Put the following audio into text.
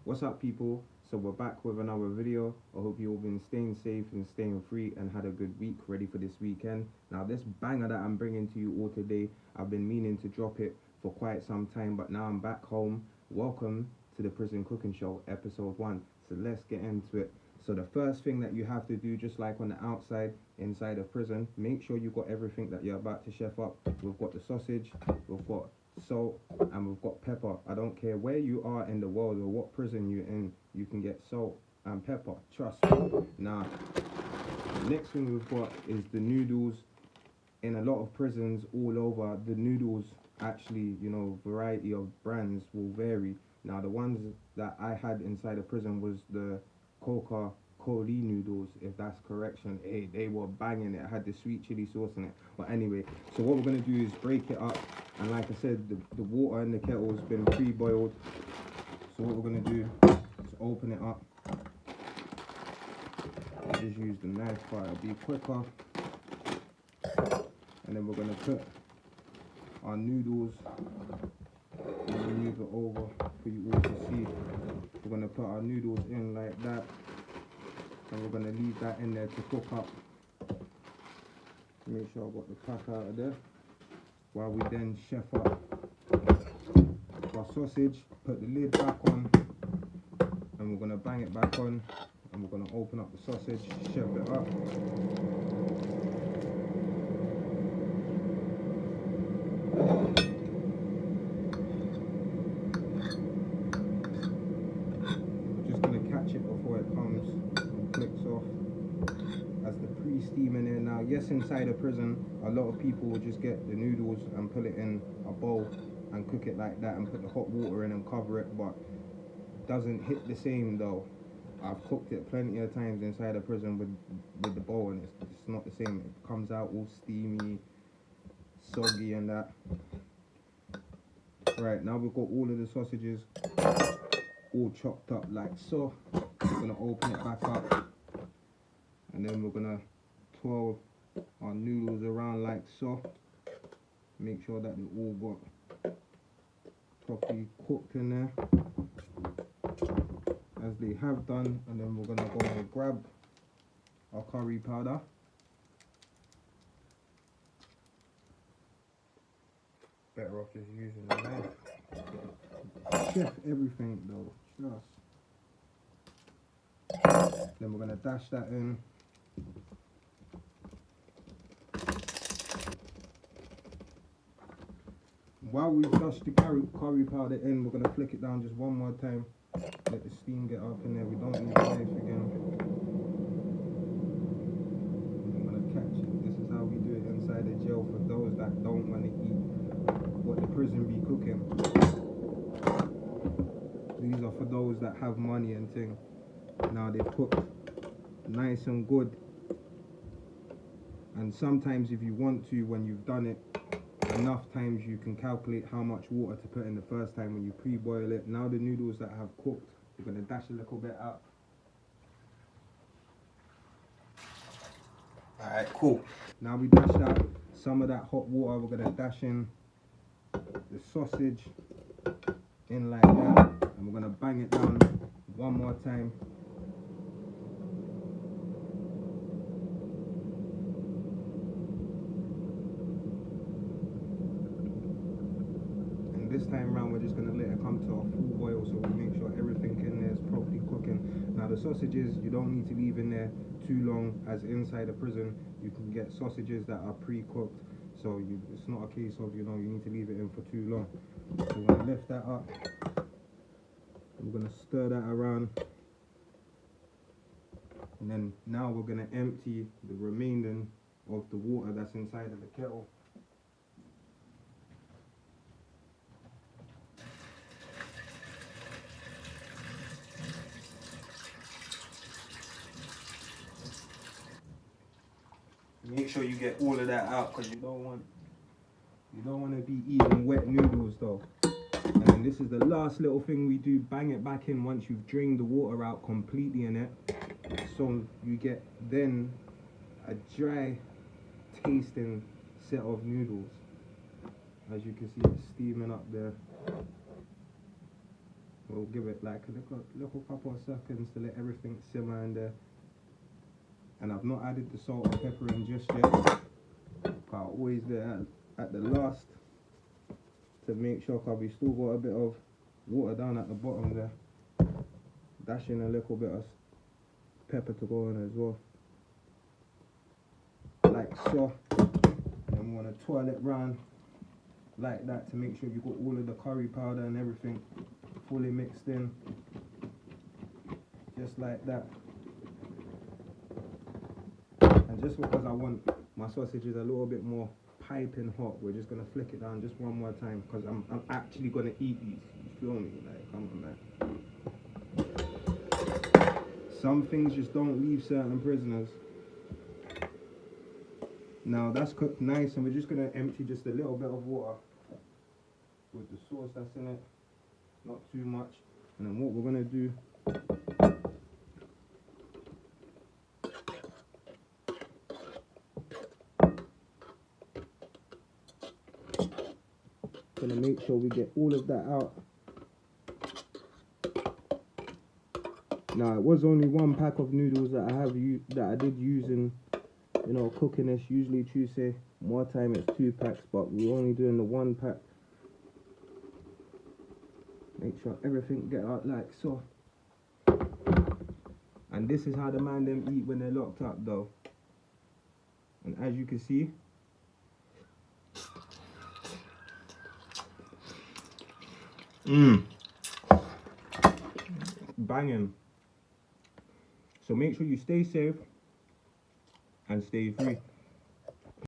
What's up, people? So we're back with another video. I hope you've all been staying safe and staying free and had a good week ready for this weekend. Now this banger that I'm bringing to you all today, I've been meaning to drop it for quite some time, but now I'm back home. Welcome to the Prison Cooking Show, episode 1. So let's get into it. So the first thing that you have to do, just like on the outside, inside of prison, make sure you got everything that you're about to chef up. We've got the sausage, we've got salt, and we've got pepper. I don't care where you are in the world or what prison you're in, you can get salt and pepper, trust me. Now, the next thing we've got is the noodles. In a lot of prisons all over, the noodles actually, variety of brands will vary. Now, the ones that I had inside the prison was the Coca-Cola noodles, if that's correction. Hey, they were banging. It had the sweet chili sauce in it. But anyway, so what we're going to do is break it up. And like I said, the water in the kettle has been pre-boiled. So what we're going to do is open it up. Just use the knife part, it'll be quicker. And then we're going to put our noodles, and move it over for you all to see. We're going to put our noodles in like that, and we're going to leave that in there to cook up. Make sure I got the pack out of there, while we then chef up our sausage. Put the lid back on, and we're going to bang it back on, and we're going to open up the sausage, chef it up. Before it comes and clicks off, as the pre-steaming in. Now yes, inside a prison a lot of people will just get the noodles and put it in a bowl and cook it like that and put the hot water in and cover it, but it doesn't hit the same though. I've cooked it plenty of times inside a prison with the bowl, and it's not the same. It comes out all steamy, soggy and that. Right, now we've got all of the sausages all chopped up like so. We're going to open it back up, and then we're going to twirl our noodles around like so. Make sure that they all got properly cooked in there, as they have done. And then we're going to go and grab our curry powder. Better off just using the knife. Chef everything though, trust. Then we're going to dash that in. While we dash the curry powder in, we're going to flick it down just one more time. Let the steam get up in there. We don't need the knife again. I'm going to catch it. This is how we do it inside the jail for those that don't want to eat what the prison be cooking. These are for those that have money and thing. Now they've cooked nice and good, and sometimes if you want to, when you've done it enough times, you can calculate how much water to put in the first time when you pre-boil it. Now the noodles that have cooked, we're going to dash a little bit out. Alright, cool. Now we dashed out some of that hot water. We're going to dash in the sausage in like that, and we're going to bang it down one more time. This time around, we're just going to let it come to a full boil, so we make sure everything in there is properly cooking. Now the sausages, you don't need to leave in there too long, as inside a prison you can get sausages that are pre-cooked, so it's not a case of you need to leave it in for too long. So we're going to lift that up, we're going to stir that around, and then now we're going to empty the remaining of the water that's inside of the kettle. Make sure you get all of that out, because you don't want to be eating wet noodles though. And then this is the last little thing we do, bang it back in once you've drained the water out completely in it, so you get then a dry tasting set of noodles. As you can see, it's steaming up there. We'll give it like a little couple of seconds to let everything simmer in there. And I've not added the salt or pepper in just yet. I always do it at the last to make sure, because we still got a bit of water down at the bottom there. Dash in a little bit of pepper to go in as well, like so. And we want to twirl it round like that to make sure you got all of the curry powder and everything fully mixed in, just like that. And just because I want my sausages a little bit more piping hot, we're just gonna flick it down just one more time, because I'm actually gonna eat these. You feel me? Like, come on, man. Some things just don't leave certain prisoners. Now that's cooked nice, and we're just gonna empty just a little bit of water with the sauce that's in it, not too much. And then what we're gonna do, gonna make sure we get all of that out. Now it was only one pack of noodles that I did use in, you know, cooking this. Usually Tuesday, more time it's 2 packs, but we're only doing the 1 pack. Make sure everything get out like so. And this is how the man them eat when they're locked up though. And as you can see, banging. So make sure you stay safe and stay free.